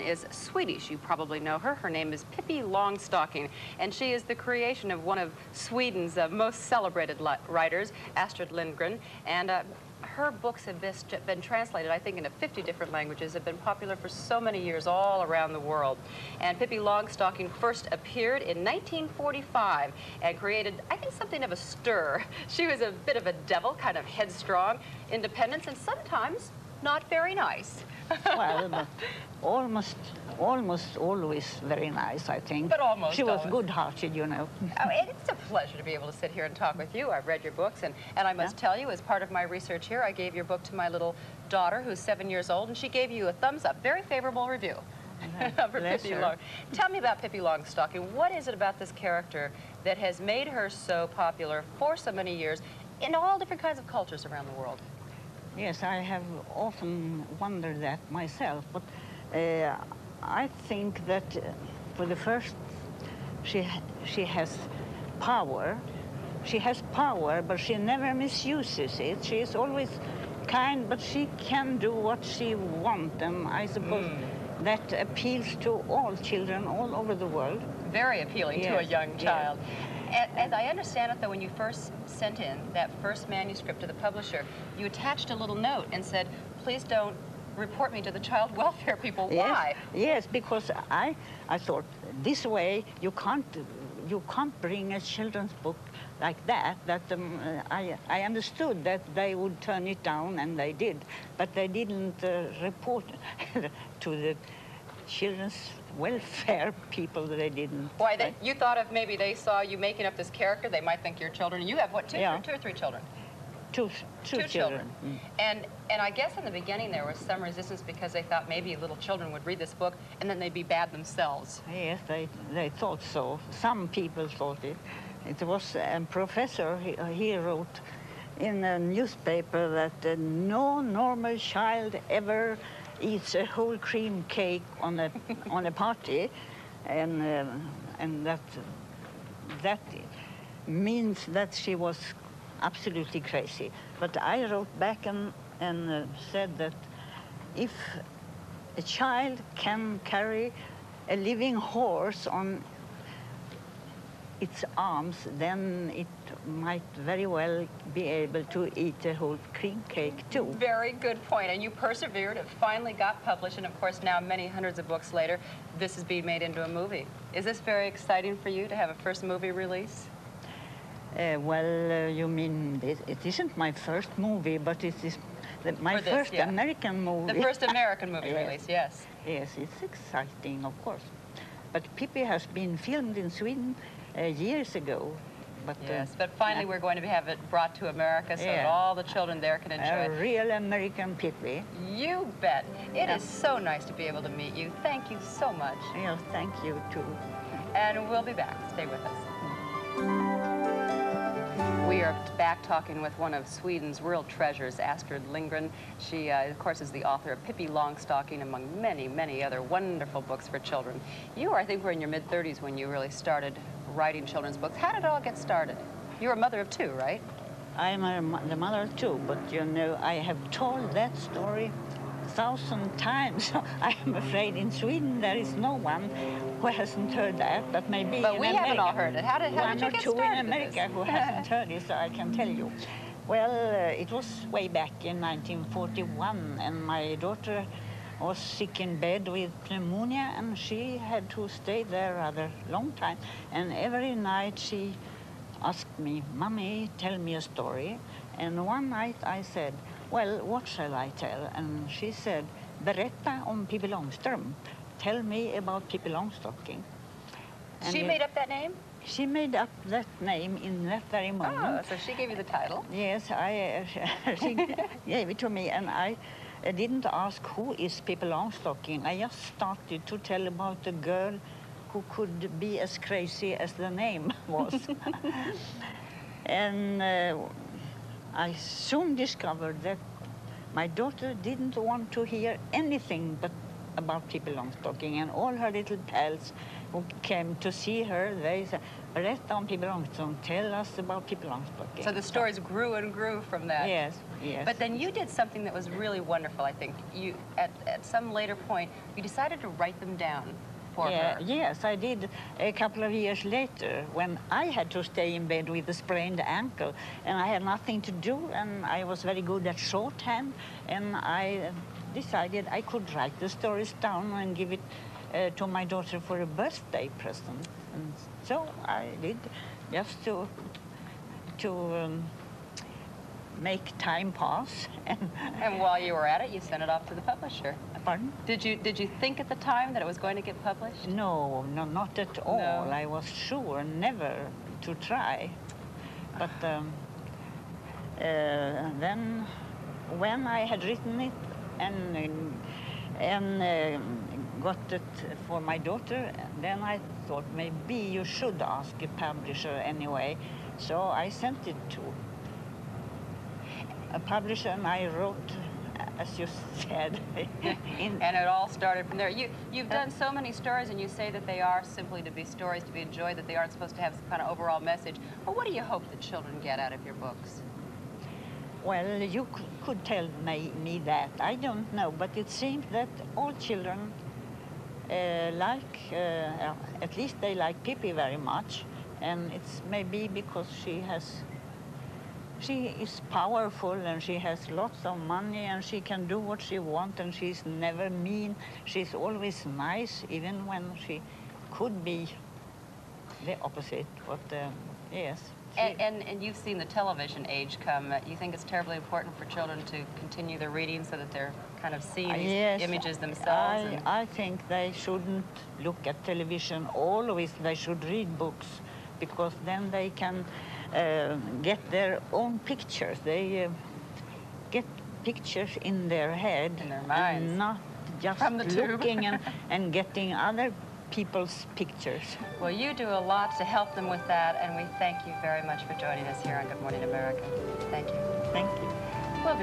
Is Swedish. You probably know her. Her name is Pippi Långstrump, and she is the creation of one of Sweden's most celebrated writers, Astrid Lindgren. And her books have been translated, I think, into 50 different languages, have been popular for so many years all around the world. And Pippi Långstrump first appeared in 1945 and created, I think, something of a stir. She was a bit of a devil, kind of headstrong, independent, and sometimes not very nice. Well, but almost always very nice, I think. But almost she was always. Good-hearted, you know. Oh, it's a pleasure to be able to sit here and talk with you. I've read your books, and I must tell you, as part of my research here, I gave your book to my little daughter, who's 7 years old, and she gave you a thumbs up, very favorable review for Pippi Långstrump. Tell me about Pippi Långstrump, and what is it about this character that has made her so popular for so many years in all different kinds of cultures around the world? Yes, I have often wondered that myself, but I think that for the first, she has power. She has power, but she never misuses it. She is always kind, but she can do what she wants, and I suppose that appeals to all children all over the world. Very appealing to a young child. As I understand it, though, when you first sent in that first manuscript to the publisher, you attached a little note and said, please don't report me to the child welfare people. Why? Yes, because I thought, this way you can't bring a children's book like that. I understood that they would turn it down, and they did, but they didn't report to the children's welfare people. They didn't. Why? You thought if maybe they saw you making up this character, they might think you're children. You have what, two or three children? Two children. And I guess in the beginning there was some resistance because they thought maybe little children would read this book and then they'd be bad themselves. Yes, they thought so. Some people thought it. It was a professor, he wrote in a newspaper that no normal child ever eats a whole cream cake on a party, and that means that she was absolutely crazy. But I wrote back and said that if a child can carry a living horse on its arms, then it might very well be able to eat a whole cream cake too. Very good point. And you persevered. It finally got published, and of course now, many hundreds of books later, this is being made into a movie. Is this very exciting for you to have a first movie release? You mean it isn't my first movie, but it is my first American movie. The first American movie release, yes. Yes, it's exciting, of course. But Pippi has been filmed in Sweden years ago. But, yes, but finally we're going to have it brought to America so that all the children there can enjoy it. A real American Pippi. You bet. It is so nice to be able to meet you. Thank you so much. Yeah, thank you too. And we'll be back. Stay with us. We are back talking with one of Sweden's real treasures, Astrid Lindgren. She, of course, is the author of Pippi Långstrump, among many, many other wonderful books for children. You, I think, were in your mid-30s when you really started writing children's books. How did it all get started? You're a mother of two, right? I'm the mother of two, but, you know, I have told that story 1,000 times. I'm afraid in Sweden there is no one who hasn't heard that, but maybe but in we America, haven't all heard it. How did you get started? One or two in America who hasn't heard it, so I can tell you. Well, it was way back in 1941, and my daughter was sick in bed with pneumonia, and she had to stay there a rather long time. And every night she asked me, "Mommy, tell me a story." And one night I said, "Well, what shall I tell?" And she said, "Berätta om Pippi Långstrump. Tell me about Pippi Långstrump." She made up that name? She made up that name in that very moment. Oh, so she gave you the title? Yes, she gave it to me, and I didn't ask who is Pippi Långstrump. I just started to tell about a girl who could be as crazy as the name was. And I soon discovered that my daughter didn't want to hear anything but about Pippi Långstrump, and all her little pals who came to see her, they said, berätta om Pippi Långstrump, tell us about Pippi Långstrump. So the stories grew and grew from that. Yes, yes. But then you did something that was really wonderful, I think. You, at some later point, you decided to write them down for her. Yes, I did a couple of years later when I had to stay in bed with a sprained ankle and I had nothing to do, and I was very good at shorthand, and I decided I could write the stories down and give it to my daughter for a birthday present. And so I did, just to make time pass. And while you were at it, you sent it off to the publisher. Pardon? Did you think at the time that it was going to get published? No, not at all. No. I was sure never to try. But then when I had written it and got it for my daughter, then I thought maybe you should ask a publisher anyway. So I sent it to a publisher, and I wrote, as you said. And it all started from there. You've done so many stories, and you say that they are simply to be stories to be enjoyed, that they aren't supposed to have some kind of overall message. But what do you hope that children get out of your books? Well, you could tell me that. I don't know, but it seems that all children at least they like Pippi very much, and it's maybe because she is powerful and she has lots of money and she can do what she wants, and she's never mean. She's always nice, even when she could be the opposite. But yes. And you've seen the television age come. You think it's terribly important for children to continue their reading so that they're kind of seeing these yes, images themselves? I think they shouldn't look at television always. They should read books, because then they can get their own pictures. They get pictures in their head, in their minds, and not just from the tube. looking and getting other people's pictures. Well, you do a lot to help them with that, and we thank you very much for joining us here on Good Morning America. Thank you. Thank you. We'll be